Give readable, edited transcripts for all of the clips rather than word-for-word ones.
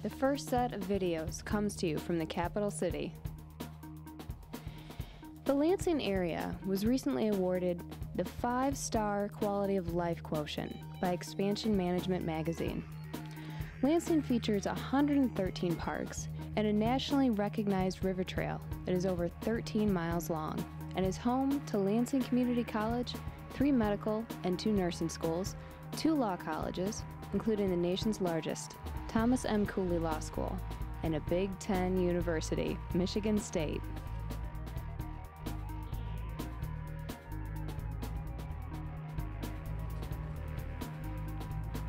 the first set of videos comes to you from the capital city. The Lansing area was recently awarded the 5-star Quality of Life Quotient by Expansion Management magazine. Lansing features 113 parks and a nationally recognized river trail that is over 13 miles long and is home to Lansing Community College, 3 medical and 2 nursing schools, 2 law colleges, including the nation's largest, Thomas M. Cooley Law School, and a Big Ten university, Michigan State.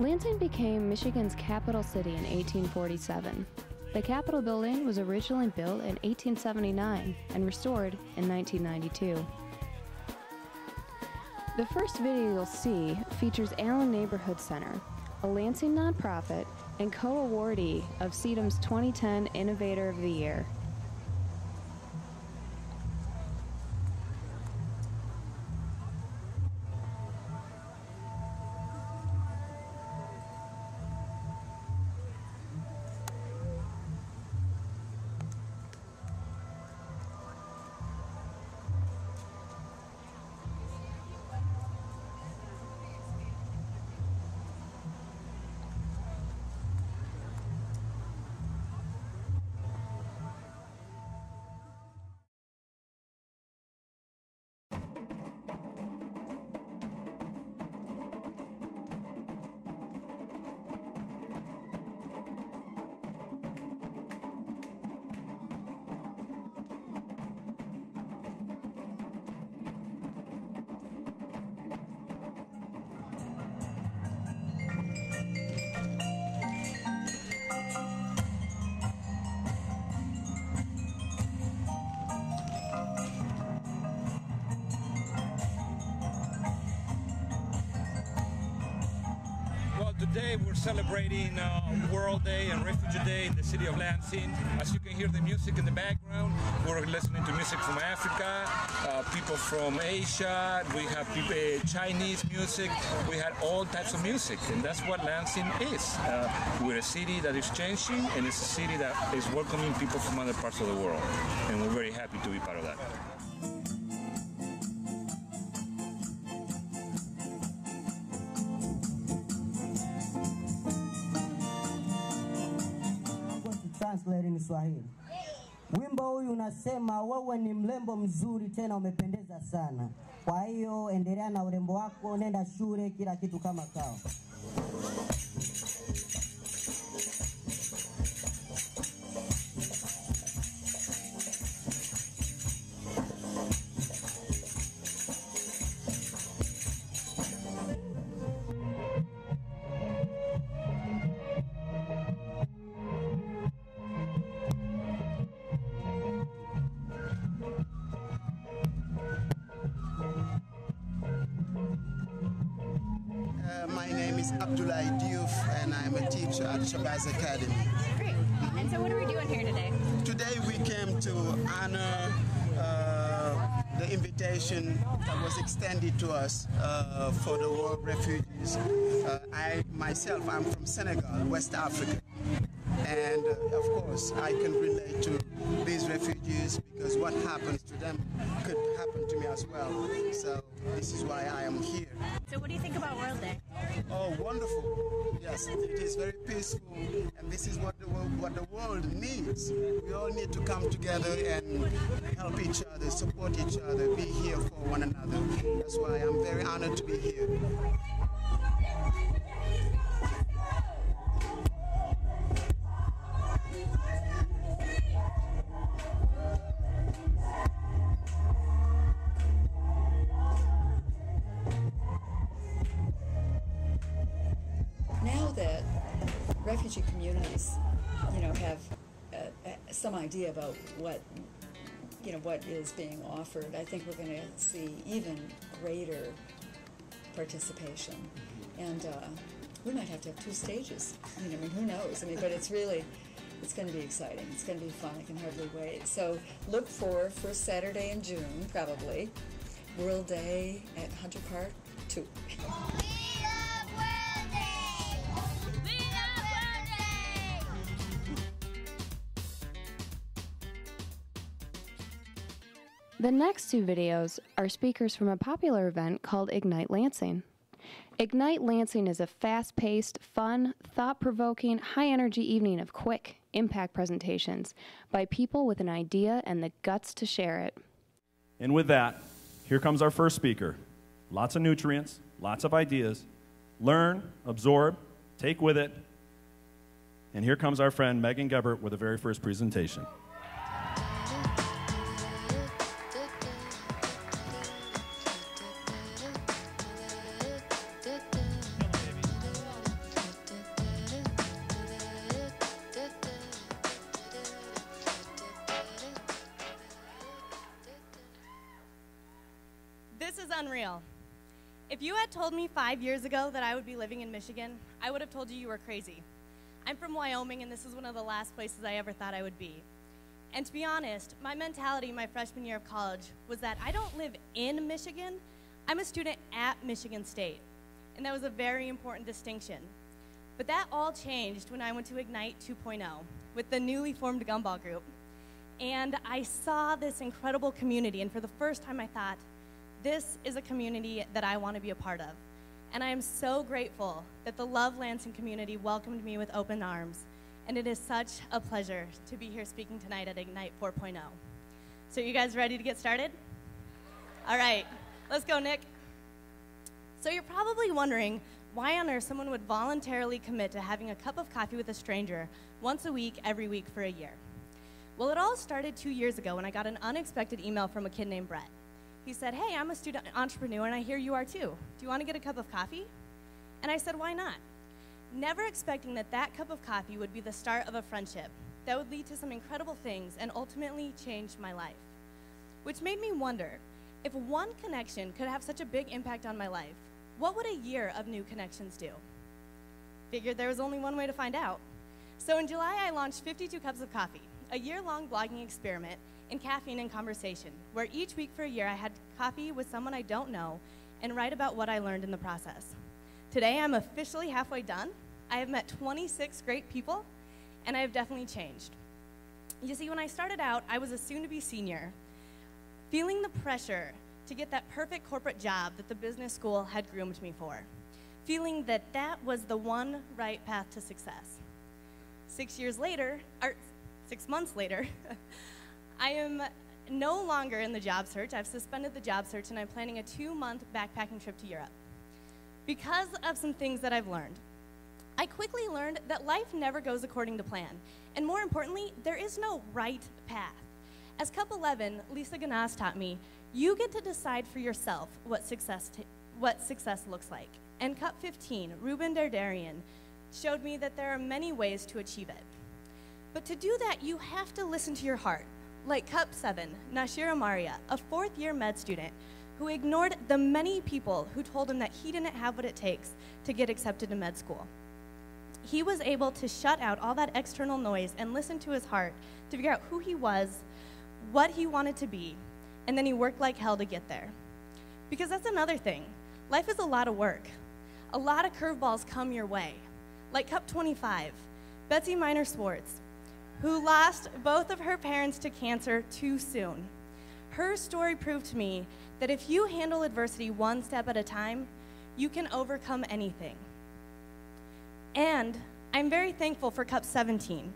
Lansing became Michigan's capital city in 1847. The Capitol building was originally built in 1879 and restored in 1992. The first video you'll see features Allen Neighborhood Center, a Lansing nonprofit and co-awardee of CEDAM's 2010 Innovator of the Year. Today we're celebrating World Day and Refugee Day in the city of Lansing. As you can hear the music in the background, we're listening to music from Africa, people from Asia, we have Chinese music, we had all types of music, and that's what Lansing is. We're a city that is changing, and it's a city that is welcoming people from other parts of the world, and we're very happy to be part of that. Translate in Swahili. Wimbo huyu unasema wewe ni mrembo mzuri tena umependeza sana. Kwa hiyo endelea na urembo wako, nenda shule, kila kitu kama sawa. And I'm a teacher at Shabazz Academy. Great. And so what are we doing here today? Today we came to honor the invitation that was extended to us for the world refugees. I'm from Senegal, West Africa. And of course, I can relate to these refugees because what happens to them could happen to me as well. So this is why I am here. So what do you think about World Day? Oh, wonderful. Yes, it is very peaceful, and this is what the world needs. We all need to come together and help each other, support each other, be here for one another. That's why I'm very honored to be here. Refugee communities, have some idea about what is being offered. I think we're going to see even greater participation, and we might have to have 2 stages. Who knows? But it's going to be exciting. It's going to be fun. I can hardly wait. So look for first Saturday in June, probably, World Day at Hunter Park 2. The next two videos are speakers from a popular event called Ignite Lansing. Ignite Lansing is a fast-paced, fun, thought-provoking, high-energy evening of quick, impact presentations by people with an idea and the guts to share it. And with that, here comes our first speaker. Lots of nutrients, lots of ideas. Learn, absorb, take with it. And here comes our friend Megan Gebert with the very first presentation. This is unreal. If you had told me 5 years ago that I would be living in Michigan, I would have told you were crazy. I'm from Wyoming, and this is one of the last places I ever thought I would be. And to be honest, my mentality my freshman year of college was that I don't live in Michigan, I'm a student at Michigan State. And that was a very important distinction. But that all changed when I went to Ignite 2.0 with the newly formed Gumball Group. And I saw this incredible community, and for the first time I thought, this is a community that I want to be a part of. And I am so grateful that the Love Lansing community welcomed me with open arms. And it is such a pleasure to be here speaking tonight at Ignite 4.0. So you guys ready to get started? All right, let's go, Nick. So you're probably wondering why on earth someone would voluntarily commit to having a cup of coffee with a stranger once a week, every week for a year. Well, it all started 2 years ago when I got an unexpected email from a kid named Brett. He said, "Hey, I'm a student entrepreneur, and I hear you are too. Do you want to get a cup of coffee?" And I said, "Why not?" Never expecting that that cup of coffee would be the start of a friendship that would lead to some incredible things and ultimately change my life. Which made me wonder, if one connection could have such a big impact on my life, what would a year of new connections do? Figured there was only one way to find out. So in July, I launched 52 Cups of Coffee, a year-long blogging experiment in caffeine and conversation, where each week for a year I had coffee with someone I don't know and write about what I learned in the process. Today I'm officially halfway done. I have met 26 great people, and I have definitely changed. You see, when I started out, I was a soon-to-be senior, feeling the pressure to get that perfect corporate job that the business school had groomed me for, feeling that that was the one right path to success. 6 months later, I am no longer in the job search. I've suspended the job search, and I'm planning a 2-month backpacking trip to Europe. Because of some things that I've learned, I quickly learned that life never goes according to plan. And more importantly, there is no right path. As Cup 11, Lisa Ganas taught me, you get to decide for yourself what success looks like. And Cup 15, Ruben Derderian, showed me that there are many ways to achieve it. But to do that, you have to listen to your heart. Like Cup 7, Nashir Amaria, a fourth-year med student who ignored the many people who told him that he didn't have what it takes to get accepted to med school. He was able to shut out all that external noise and listen to his heart to figure out who he was, what he wanted to be, and then he worked like hell to get there. Because that's another thing. Life is a lot of work. A lot of curveballs come your way. Like Cup 25, Betsy Minor Swartz, who lost both of her parents to cancer too soon. Her story proved to me that if you handle adversity one step at a time, you can overcome anything. And I'm very thankful for Cup 17,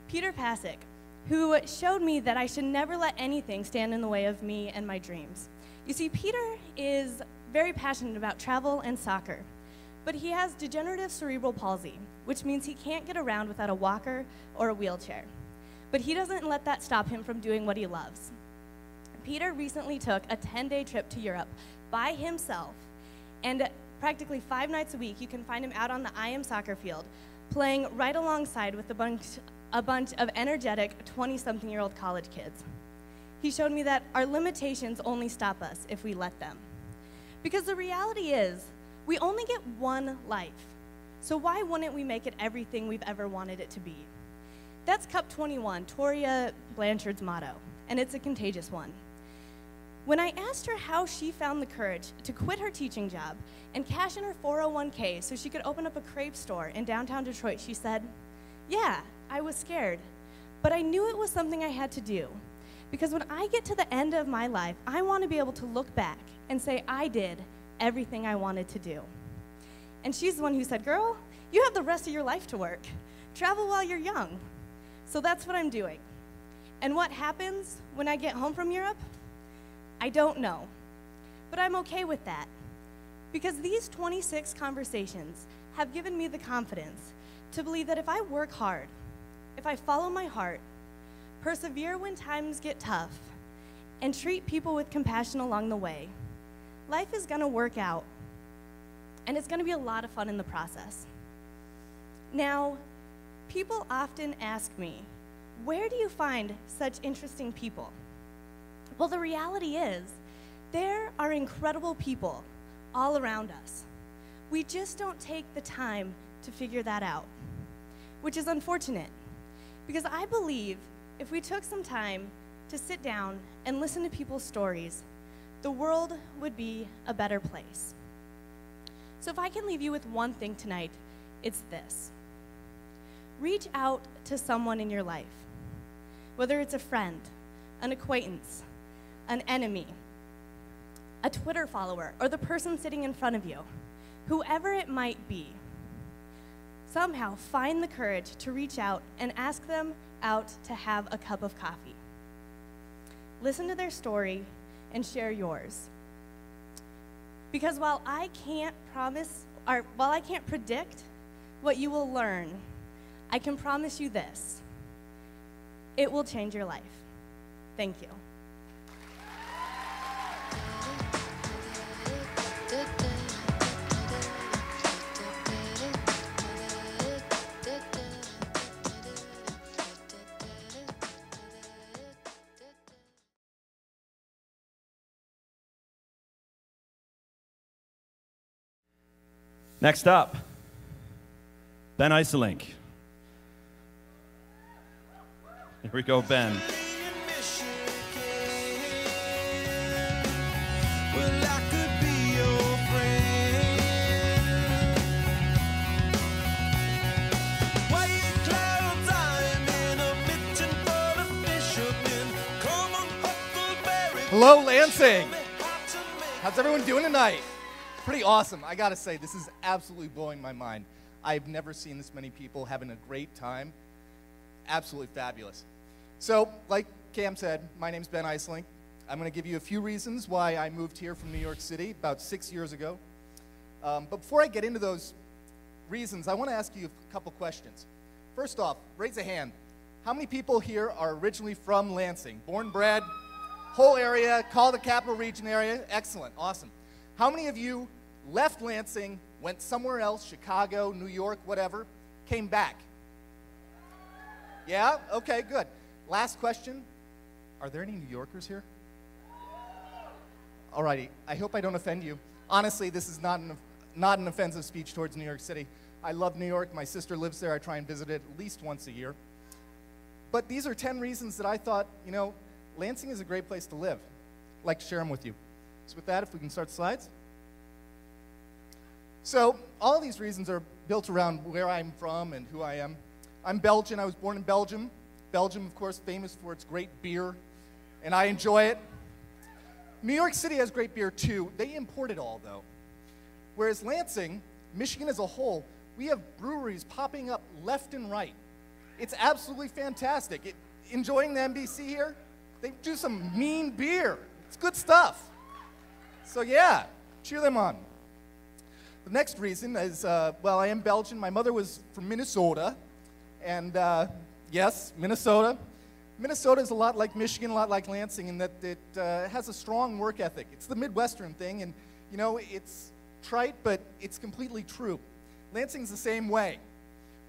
Peter Pasick, who showed me that I should never let anything stand in the way of me and my dreams. You see, Peter is very passionate about travel and soccer, but he has degenerative cerebral palsy, which means he can't get around without a walker or a wheelchair. But he doesn't let that stop him from doing what he loves. Peter recently took a 10-day trip to Europe by himself, and practically 5 nights a week you can find him out on the IM soccer field, playing right alongside with a bunch of energetic 20-something-year-old college kids. He showed me that our limitations only stop us if we let them. Because the reality is, we only get one life. So why wouldn't we make it everything we've ever wanted it to be? That's Cup 21, Toria Blanchard's motto, and it's a contagious one. When I asked her how she found the courage to quit her teaching job and cash in her 401k so she could open up a crepe store in downtown Detroit, she said, "Yeah, I was scared, but I knew it was something I had to do, Because when I get to the end of my life, I want to be able to look back and say, I did everything I wanted to do. And she's the one who said, girl, you have the rest of your life to work. Travel while you're young. So that's what I'm doing. And what happens when I get home from Europe? I don't know. But I'm okay with that. Because these 26 conversations have given me the confidence to believe that if I work hard, if I follow my heart, persevere when times get tough, and treat people with compassion along the way, life is going to work out, and it's going to be a lot of fun in the process. Now, people often ask me, where do you find such interesting people? Well, the reality is, there are incredible people all around us. We just don't take the time to figure that out, which is unfortunate, because I believe if we took some time to sit down and listen to people's stories, the world would be a better place. So if I can leave you with one thing tonight, it's this. Reach out to someone in your life, whether it's a friend, an acquaintance, an enemy, a Twitter follower, or the person sitting in front of you, whoever it might be. Somehow find the courage to reach out and ask them out to have a cup of coffee. Listen to their story and share yours. Because while I can't predict what you will learn, I can promise you this: it will change your life. Thank you. Next up, Ben Iselink. Here we go, Ben. Hello, Lansing. How's everyone doing tonight? Pretty awesome. I gotta say, this is absolutely blowing my mind. I've never seen this many people having a great time. Absolutely fabulous. So, like Cam said, my name's Ben Iselink. I'm gonna give you a few reasons why I moved here from New York City about 6 years ago. But before I get into those reasons, I wanna ask you a couple questions. First off, raise a hand. How many people here are originally from Lansing? Born, bred, whole area, call the capital region area? Excellent, awesome. How many of you left Lansing, went somewhere else, Chicago, New York, whatever, came back? Yeah? Okay, good. Last question. Are there any New Yorkers here? All righty. I hope I don't offend you. Honestly, this is not an offensive speech towards New York City. I love New York. My sister lives there. I try and visit it at least once a year. But these are 10 reasons that I thought, you know, Lansing is a great place to live. I'd like to share them with you. So with that, if we can start the slides. So all of these reasons are built around where I'm from and who I am. I'm Belgian. I was born in Belgium. Belgium, of course, famous for its great beer, and I enjoy it. New York City has great beer, too. They import it all, though. Whereas Lansing, Michigan as a whole, we have breweries popping up left and right. It's absolutely fantastic. Enjoying the NBC here? They do some mean beer. It's good stuff. So yeah, cheer them on. The next reason is, well, I am Belgian. My mother was from Minnesota. And yes, Minnesota. Minnesota is a lot like Michigan, a lot like Lansing, in that it has a strong work ethic. It's the Midwestern thing, and you know, it's trite, but it's completely true. Lansing's the same way.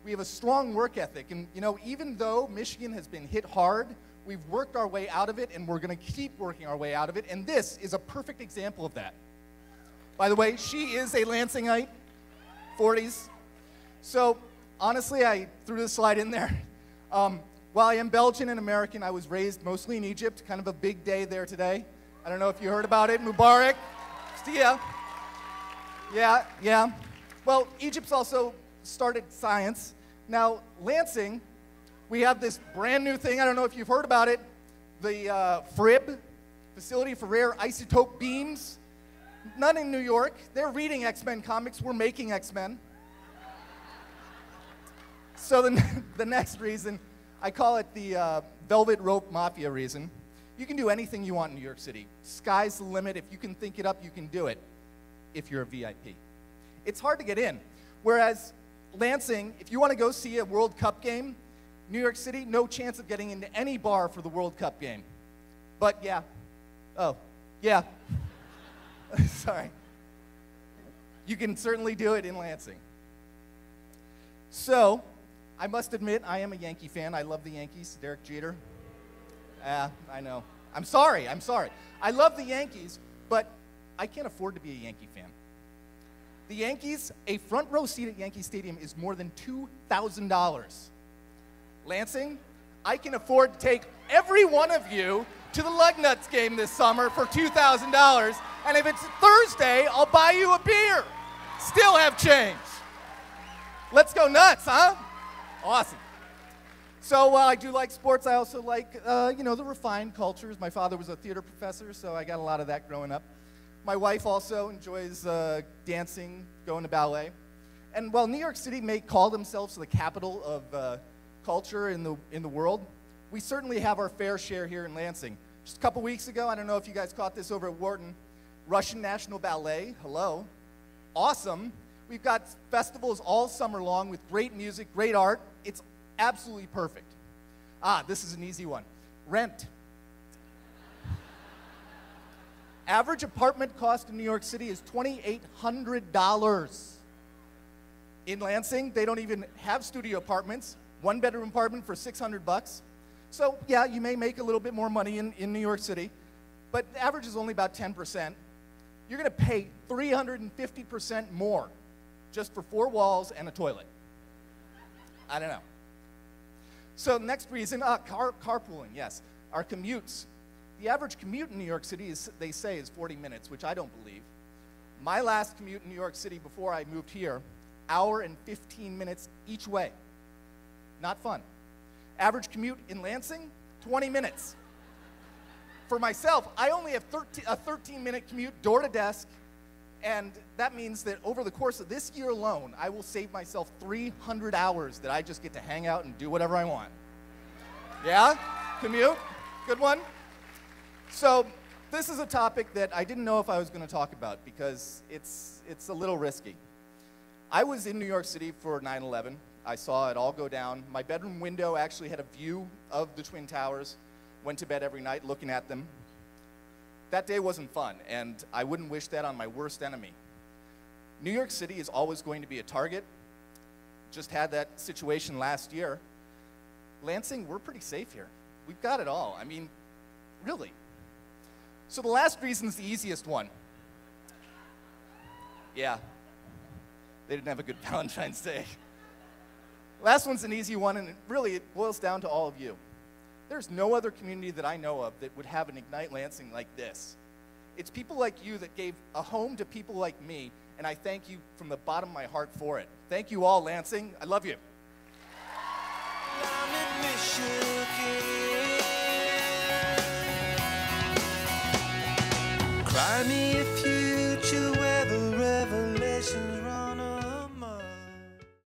We have a strong work ethic, and you know, even though Michigan has been hit hard, we've worked our way out of it, and we're going to keep working our way out of it, and this is a perfect example of that. By the way, she is a Lansingite, 40s. So honestly, I threw this slide in there. While I am Belgian and American, I was raised mostly in Egypt, kind of a big day there today. I don't know if you heard about it, Mubarak. Yeah. Well, Egypt's also started science. Now, Lansing, we have this brand new thing, I don't know if you've heard about it, The FRIB, Facility for Rare Isotope Beams. None in New York. They're reading X-Men comics. We're making X-Men. So the next reason, I call it the Velvet Rope Mafia reason. You can do anything you want in New York City. Sky's the limit. If you can think it up, you can do it if you're a VIP. It's hard to get in. Whereas Lansing, if you want to go see a World Cup game, New York City, no chance of getting into any bar for the World Cup game. But yeah. Oh, yeah. Sorry. You can certainly do it in Lansing. So, I must admit, I am a Yankee fan. I love the Yankees. Derek Jeter. I know. I'm sorry. I love the Yankees, but I can't afford to be a Yankee fan. The Yankees, a front row seat at Yankee Stadium is more than $2,000. Lansing, I can afford to take every one of you to the Lugnuts game this summer for $2,000, and if it's Thursday, I'll buy you a beer. Still have change. Let's go nuts, huh? Awesome. So while I do like sports, I also like, the refined cultures. My father was a theater professor, so I got a lot of that growing up. My wife also enjoys dancing, going to ballet. And while New York City may call themselves the capital of culture in the world, we certainly have our fair share here in Lansing. Just a couple weeks ago, I don't know if you guys caught this over at Wharton, Russian National Ballet, hello, awesome. We've got festivals all summer long with great music, great art. It's absolutely perfect. This is an easy one. Rent. Average apartment cost in New York City is $2,800. In Lansing, they don't even have studio apartments. One-bedroom apartment for $600. So, yeah, you may make a little bit more money in New York City, but the average is only about 10%. You're going to pay 350% more just for 4 walls and a toilet. I don't know. So next reason, carpooling, yes. Our commutes. The average commute in New York City, they say, is 40 minutes, which I don't believe. My last commute in New York City before I moved here, hour and 15 minutes each way. Not fun. Average commute in Lansing, 20 minutes. For myself, I only have a 13-minute commute door to desk, and that means that over the course of this year alone, I will save myself 300 hours that I just get to hang out and do whatever I want. Yeah? Commute? Good one? So this is a topic that I didn't know if I was going to talk about because it's a little risky. I was in New York City for 9/11. I saw it all go down. My bedroom window actually had a view of the Twin Towers. Went to bed every night looking at them. That day wasn't fun, and I wouldn't wish that on my worst enemy. New York City is always going to be a target. Just had that situation last year. Lansing, we're pretty safe here. We've got it all. I mean, really. So the last reason is the easiest one. Yeah. They didn't have a good Valentine's Day. Last one's an easy one, and it boils down to all of you. There's no other community that I know of that would have an Ignite Lansing like this. It's people like you that gave a home to people like me, and I thank you from the bottom of my heart for it. Thank you all, Lansing. I love you.